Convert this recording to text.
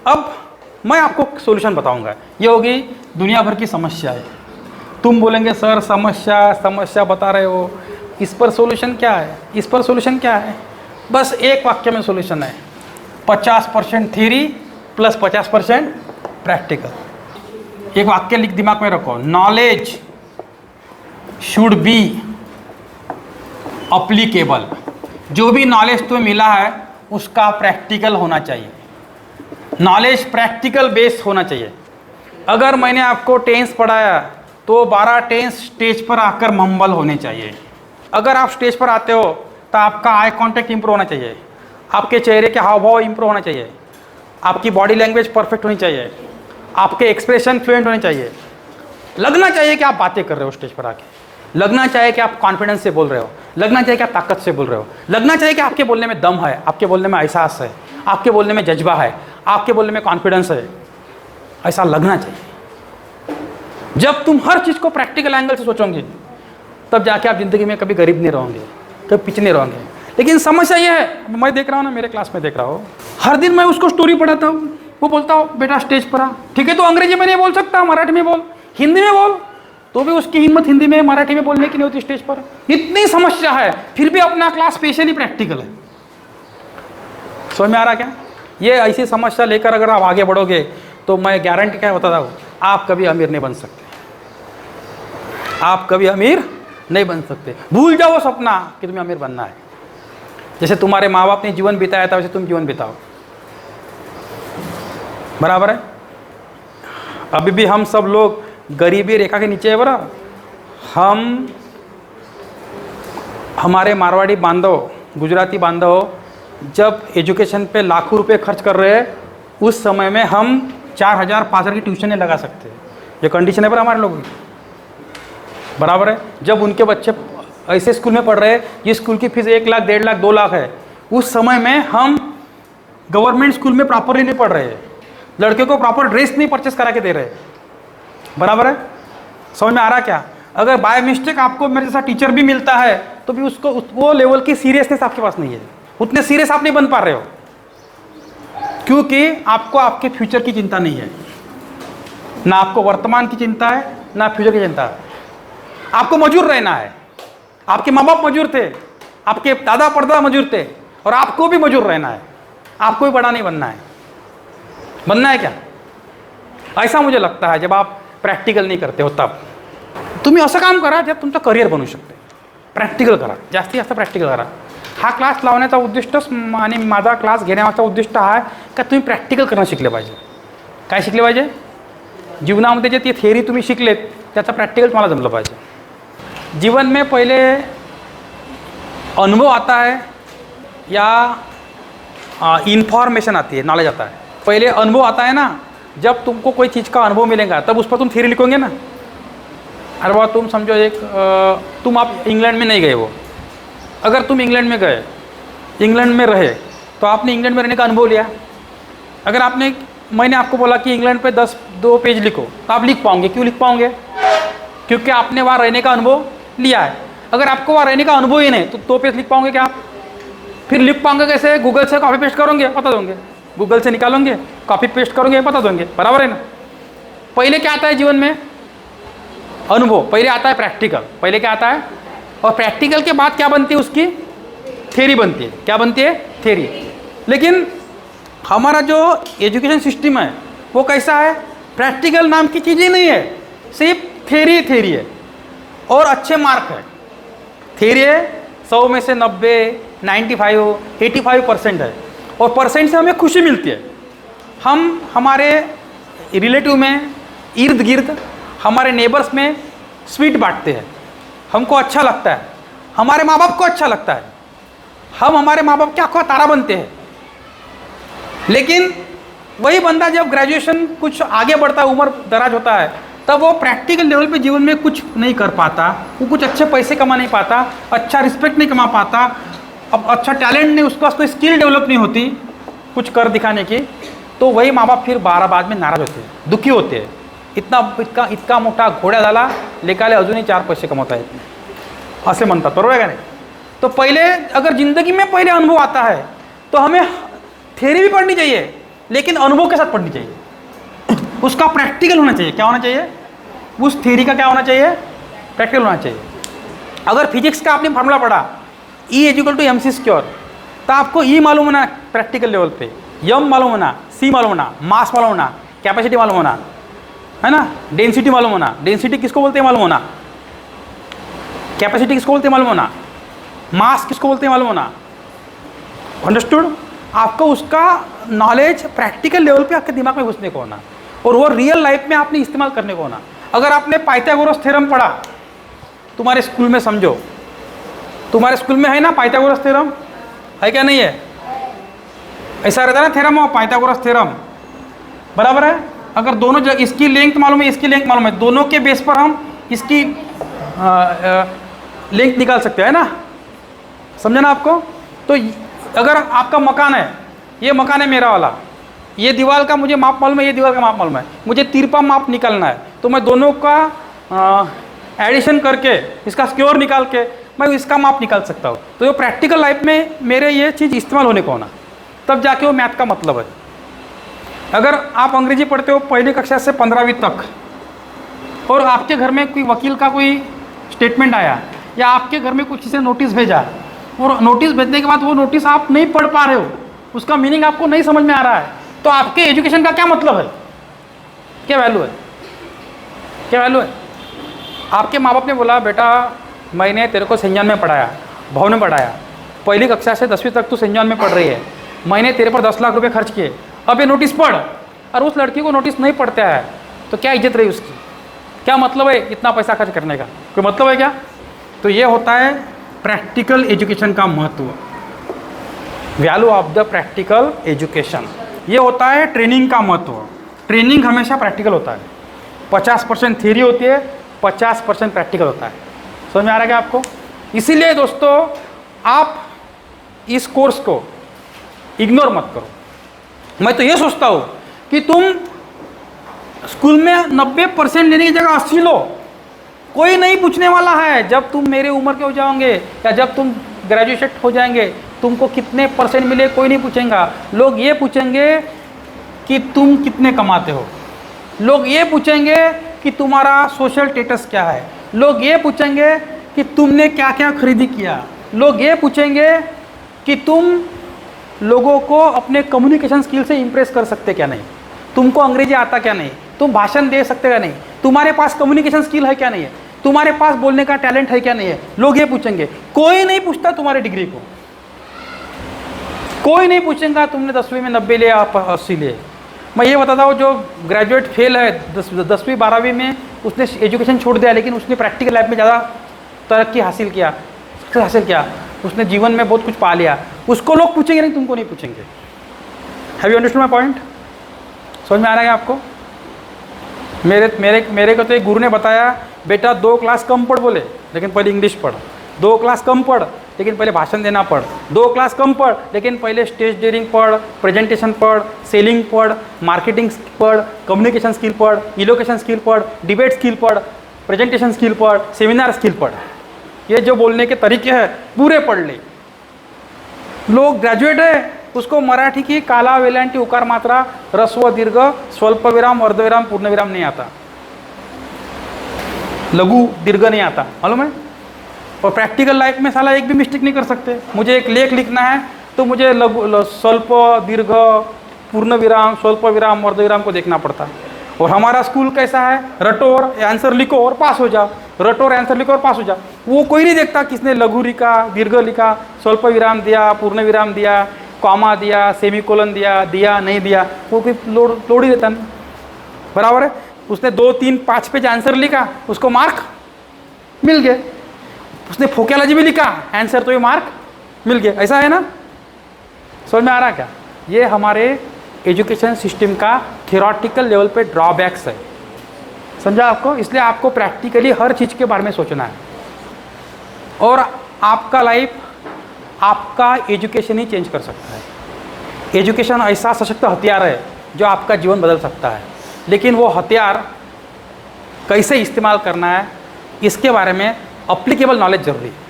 अब मैं आपको सॉल्यूशन बताऊंगा। ये होगी दुनिया भर की समस्याएं। तुम बोलेंगे सर समस्या समस्या बता रहे हो, इस पर सॉल्यूशन क्या है, इस पर सॉल्यूशन क्या है? बस एक वाक्य में सॉल्यूशन है, 50% थ्योरी प्लस 50% प्रैक्टिकल। एक वाक्य लिख दिमाग में रखो, नॉलेज शुड बी अप्लीकेबल। जो भी नॉलेज तुम्हें मिला है उसका प्रैक्टिकल होना चाहिए। नॉलेज प्रैक्टिकल बेस्ड होना चाहिए। अगर मैंने आपको टेंस पढ़ाया तो 12 टेंस स्टेज पर आकर मंबल होने चाहिए। अगर आप स्टेज पर आते हो तो आपका आई कांटेक्ट इंप्रूव होना चाहिए, आपके चेहरे के हाव भाव इंप्रूव होना चाहिए, आपकी बॉडी लैंग्वेज परफेक्ट होनी चाहिए, आपके एक्सप्रेशन फ्लुएंट होने चाहिए। लगना चाहिए कि आप बातें कर रहे हो स्टेज पर आके, लगना चाहिए कि आप कॉन्फिडेंस से बोल रहे हो, लगना चाहिए कि आप ताकत से बोल रहे हो, लगना चाहिए कि आपके बोलने में दम है, आपके बोलने में एहसास है, आपके बोलने में जज्बा है, आपके बोलने में कॉन्फिडेंस है। ऐसा लगना चाहिए। जब तुम हर चीज़ को प्रैक्टिकल एंगल से सोचोगे तब जाके आप ज़िंदगी में कभी गरीब नहीं रहोगे, कभी पीछे नहीं रहोगे। लेकिन समस्या ये है, मैं देख रहा हूँ ना, मेरे क्लास में देख रहा हूँ, हर दिन मैं उसको स्टोरी पढ़ाता हूँ, वो बोलता हूँ बेटा स्टेज पर आ, ठीक है तो अंग्रेजी में नहीं बोल सकता, मराठी में बोल, हिंदी में बोल, तो भी उसकी हिम्मत हिंदी में मराठी में बोलने की नहीं होती स्टेज पर। इतनी समस्या है, फिर भी अपना क्लास स्पेशली प्रैक्टिकल है। समझ में आ रहा क्या? ये ऐसी समस्या लेकर अगर आप आगे बढ़ोगे तो मैं गारंटी क्या बताता हूँ, आप कभी अमीर नहीं बन सकते, आप कभी अमीर नहीं बन सकते। भूल जाओ सपना कि तुम्हें अमीर बनना है। जैसे तुम्हारे माँ बाप ने जीवन बिताया था वैसे तुम जीवन बिताओ, बराबर है। अभी भी हम सब लोग गरीबी रेखा के नीचे है बराबर। हम हमारे मारवाड़ी बांधव, गुजराती बांधव जब एजुकेशन पे लाखों रुपए खर्च कर रहे हैं, उस समय में हम 4000 5000 की ट्यूशन नहीं लगा सकते। ये कंडीशन है पर हमारे लोगों की, बराबर है। जब उनके बच्चे ऐसे स्कूल में पढ़ रहे हैं ये स्कूल की फीस 1 लाख 1.5 लाख 2 लाख है, उस समय में हम गवर्नमेंट स्कूल में प्रॉपरली नहीं पढ़ रहे हैं, लड़के को प्रॉपर ड्रेस नहीं परचेस करा के दे रहे, बराबर है। समझ में आ रहा क्या? अगर बाय मिस्टेक आपको मेरे जैसा टीचर भी मिलता है तो भी उसको वो लेवल की सीरियसनेस आपके पास नहीं है, उतने सीरियस आप नहीं बन पा रहे हो, क्योंकि आपको आपके फ्यूचर की चिंता नहीं है। ना आपको वर्तमान की चिंता है ना फ्यूचर की चिंता है। आपको मजूर रहना है, आपके माँ बाप मजूर थे, आपके दादा परदादा मजूर थे, और आपको भी मजूर रहना है। आपको भी बड़ा नहीं बनना है। बनना है क्या? ऐसा मुझे लगता है जब आप प्रॅक्टिकल नाही करते हो तब तुम्ही असं काम करा ज्यात तुमचं करिअर बनू शकते। प्रॅक्टिकल करा, जास्तीत जास्त प्रॅक्टिकल करा। हा क्लास लावण्याचा उद्दिष्टच आणि माझा क्लास घेण्याचा उद्दिष्ट हा का तुम्ही प्रॅक्टिकल करणं शिकले पाहिजे। काय शिकले पाहिजे? जीवनामध्ये जे ती थिअरी तुम्ही शिकलेत त्याचा प्रॅक्टिकल तुम्हाला जमलं पाहिजे। जीवन में पहले अनुभव आता है या इन्फॉर्मेशन आती है, नॉलेज आता है। पहले अनुभव आता है ना, जब तुमको कोई चीज़ का अनुभव मिलेगा तब उस पर तुम थ्योरी लिखोगे ना। अरे बाबा तुम समझो तुम आप इंग्लैंड में नहीं गए हो, अगर तुम इंग्लैंड में गए, इंग्लैंड में रहे तो आपने इंग्लैंड में रहने का अनुभव लिया। अगर मैंने आपको बोला कि इंग्लैंड पे 2 पेज लिखो तो आप लिख पाओगे। क्यों लिख पाओगे? क्योंकि आपने वहाँ रहने का अनुभव लिया है। अगर आपको वहाँ रहने का अनुभव ही नहीं तो 2 पेज लिख पाओगे क्या आप? फिर लिख पाओगे कैसे? गूगल से कॉपी पेस्ट करोगे, बता दोगे, गूगल से निकालोगे, कॉपी पेस्ट करोगे, बता दोगे, बराबर है ना। पहले क्या आता है जीवन में? अनुभव। पहले आता है प्रैक्टिकल। पहले क्या आता है? और प्रैक्टिकल के बाद क्या बनती है? उसकी थ्योरी बनती है। क्या बनती है? थ्योरी। लेकिन हमारा जो एजुकेशन सिस्टम है वो कैसा है? प्रैक्टिकल नाम की चीज़ ही नहीं है, सिर्फ थ्योरी है और अच्छे मार्क है। थ्योरी है 100 में से 90, 95, 85% है, और परसेंट से हमें खुशी मिलती है। हम हमारे रिलेटिव में, इर्द गिर्द हमारे नेबर्स में स्वीट बांटते हैं, हमको अच्छा लगता है, हमारे माँ बाप को अच्छा लगता है, हम हमारे माँ बाप की आँखों का तारा बनते हैं। लेकिन वही बंदा जब ग्रेजुएशन कुछ आगे बढ़ता है, उम्र दराज होता है, तब वो प्रैक्टिकल लेवल पे जीवन में कुछ नहीं कर पाता, वो कुछ अच्छे पैसे कमा नहीं पाता, अच्छा रिस्पेक्ट नहीं कमा पाता, अब अच्छा टैलेंट नहीं, उसके पास कोई स्किल डेवलप नहीं होती कुछ कर दिखाने की, तो वही माँ बाप फिर बाद में नाराज होते हैं, दुखी होते हैं। इतका मोठा घोड्या झाला लेकाले अजूनही 4 पैसे कमवता येत असे म्हणतात, बरोबर आहे का नाही? तो पहले अगर ज़िंदगी में पहले अनुभव आता है तो हमें थ्योरी भी पढ़नी चाहिए, लेकिन अनुभव के साथ पढ़नी चाहिए। उसका प्रैक्टिकल होना चाहिए। क्या होना चाहिए? उस थ्योरी का क्या होना चाहिए? प्रैक्टिकल होना चाहिए। अगर फिजिक्स का आपने फार्मूला पढ़ा E=mc², तो आपको E मालूम होना प्रैक्टिकल लेवल पे, M मालूम होना, C मालूम होना, मास मालूम होना, कैपेसिटी मालूम होना, है ना, डेंसिटी मालूम होना। डेंसिटी किसको बोलते हैं मालूम होना, कैपेसिटी किसको बोलते हैं मालूम होना, मास किसको बोलते हैं मालूम होना। अंडरस्टूड? आपको उसका नॉलेज प्रैक्टिकल लेवल पे आपके दिमाग में घुसने को होना, और वो रियल लाइफ में आपने इस्तेमाल करने को होना। अगर आपने पाइथागोरस थ्योरम पढ़ा तुम्हारे स्कूल में, समझो तुम्हारे स्कूल में है ना पाइथागोरस थ्योरम, है क्या नहीं है? ऐसा रहता है ना थ्योरम और पाइथागोरस थ्योरम, बराबर है। अगर दोनों जगह इसकी लेंथ मालूम है, इसकी लेंथ मालूम है, दोनों के बेस पर हम इसकी लेंथ निकाल सकते हैं ना, समझा ना आपको? तो अगर आपका मकान है, ये मकान है मेरा वाला, ये दीवार का मुझे माप मालूम है, ये दीवार का माप मालूम है, मुझे तिरपा माप निकालना है, तो मैं दोनों का एडिशन करके इसका स्क्वायर निकाल के मैं इसका माप निकाल सकता हूँ। तो ये प्रैक्टिकल लाइफ में मेरे ये चीज़ इस्तेमाल होने को होना, तब जाके वो मैथ का मतलब है। अगर आप अंग्रेजी पढ़ते हो पहली कक्षा से 15वीं तक, और आपके घर में कोई वकील का कोई स्टेटमेंट आया, या आपके घर में किसी से नोटिस भेजा, और नोटिस भेजने के बाद वो नोटिस आप नहीं पढ़ पा रहे हो, उसका मीनिंग आपको नहीं समझ में आ रहा है, तो आपके एजुकेशन का क्या मतलब है? क्या वैल्यू है? क्या वैल्यू है? आपके माँ बाप ने बोला बेटा मैंने तेरे को सेंट जॉन में पढ़ाया, भाव में पढ़ाया, पहली कक्षा से 10वीं तक तू सेंट जॉन में पढ़ रही है, मैंने तेरे पर 10 लाख रुपए खर्च किए, अब ये नोटिस पढ़, और उस लड़की को नोटिस नहीं पढ़ता है, तो क्या इज्जत रही उसकी? क्या मतलब है इतना पैसा खर्च करने का? कोई मतलब है क्या? तो ये होता है प्रैक्टिकल एजुकेशन का महत्व, value of the practical education. ये होता है ट्रेनिंग का महत्व। ट्रेनिंग हमेशा प्रैक्टिकल होता है, 50% थ्योरी होती है, 50% प्रैक्टिकल होता है। समझ में आ रहा है क्या आपको? इसीलिए दोस्तों आप इस कोर्स को इग्नोर मत करो। मैं तो ये सोचता हूँ कि तुम स्कूल में 90% लेने की जगह 80 लो, कोई नहीं पूछने वाला है। जब तुम मेरे उम्र के हो जाओगे या जब तुम ग्रेजुएट हो जाएंगे, तुमको कितने % मिले कोई नहीं पूछेगा। लोग ये पूछेंगे कि तुम कितने कमाते हो, लोग ये पूछेंगे कि तुम्हारा सोशल स्टेटस क्या है, लोग ये पूछेंगे कि तुमने क्या क्या खरीदी किया, लोग ये पूछेंगे कि तुम लोगों को अपने कम्युनिकेशन स्किल से इंप्रेस कर सकते क्या नहीं, तुमको अंग्रेजी आता क्या नहीं, तुम भाषण दे सकते क्या नहीं, तुम्हारे पास कम्युनिकेशन स्किल है क्या नहीं है, तुम्हारे पास बोलने का टैलेंट है क्या नहीं है। लोग ये पूछेंगे। कोई नहीं पूछता तुम्हारे डिग्री को, कोई नहीं पूछेगा तुमने 10वीं में 90 लिए आप 80 लिए। मैं ये बताता हूँ जो ग्रेजुएट फेल है 10वीं 12वीं में, उसने एजुकेशन छोड़ दिया, लेकिन उसने प्रैक्टिकल लाइफ में ज़्यादा तरक्की हासिल किया, सक्सेस हासिल किया, उसने जीवन में बहुत कुछ पा लिया, उसको लोग पूछेंगे नहीं, तुमको नहीं पूछेंगे। Have you understood my point? समझ में आ रहा है आपको? मेरे को तो एक गुरु ने बताया बेटा 2 क्लास कम पढ़ बोले, लेकिन पहले इंग्लिश पढ़, 2 क्लास कम पढ़ लेकिन पहले भाषण देना पढ़, 2 क्लास कम पढ़ लेकिन पहले स्टेज डेयरिंग पढ़, प्रेजेंटेशन पढ़, सेलिंग पढ़, मार्केटिंग पढ़, कम्युनिकेशन स्किल पढ़, इलोकेशन स्किल पढ़, डिबेट स्किल पढ़, प्रेजेंटेशन स्किल पढ़, सेमिनार स्किल पढ़। ये जो बोलने के तरीके हैं पूरे पढ़ ले। लोग ग्रेजुएट है, उसको मराठी की काला वेलांटी उकार मात्रा ह्रस्व दीर्घ स्वल्प विराम अर्धविराम पूर्ण विराम नहीं आता, लघु दीर्घ नहीं आता, मालूम है? और प्रैक्टिकल लाइफ में साला एक भी मिस्टेक नहीं कर सकते। मुझे एक लेख लिखना है तो मुझे लघु स्वल्प दीर्घ पूर्ण विराम स्वल्प विराम अर्धविराम को देखना पड़ता है। और हमारा स्कूल कैसा है, रटो और आंसर लिखो और पास हो जाओ, रटो और आंसर लिखो और पास हो जाओ। वो कोई नहीं देखता किसने लघु लिखा, दीर्घ लिखा, स्वल्प विराम दिया, पूर्ण विराम दिया, कॉमा दिया, सेमीकोलन दिया नहीं दिया, वो कोई लोड ही देता नहीं, बराबर है? उसने 2, 3, 5 पेज आंसर लिखा, उसको मार्क मिल गए। उसने फोकेलॉजी भी लिखा, आंसर तो ये मार्क मिल गए। ऐसा है ना? समझ में आ रहा क्या? ये हमारे एजुकेशन सिस्टम का थियोरेटिकल लेवल पे ड्रॉबैक्स है। समझा आपको? इसलिए आपको प्रैक्टिकली हर चीज़ के बारे में सोचना है, और आपका लाइफ आपका एजुकेशन ही चेंज कर सकता है। एजुकेशन ऐसा सशक्त हथियार है जो आपका जीवन बदल सकता है, लेकिन वो हथियार कैसे इस्तेमाल करना है इसके बारे में अप्लीकेबल नॉलेज जरूरी है।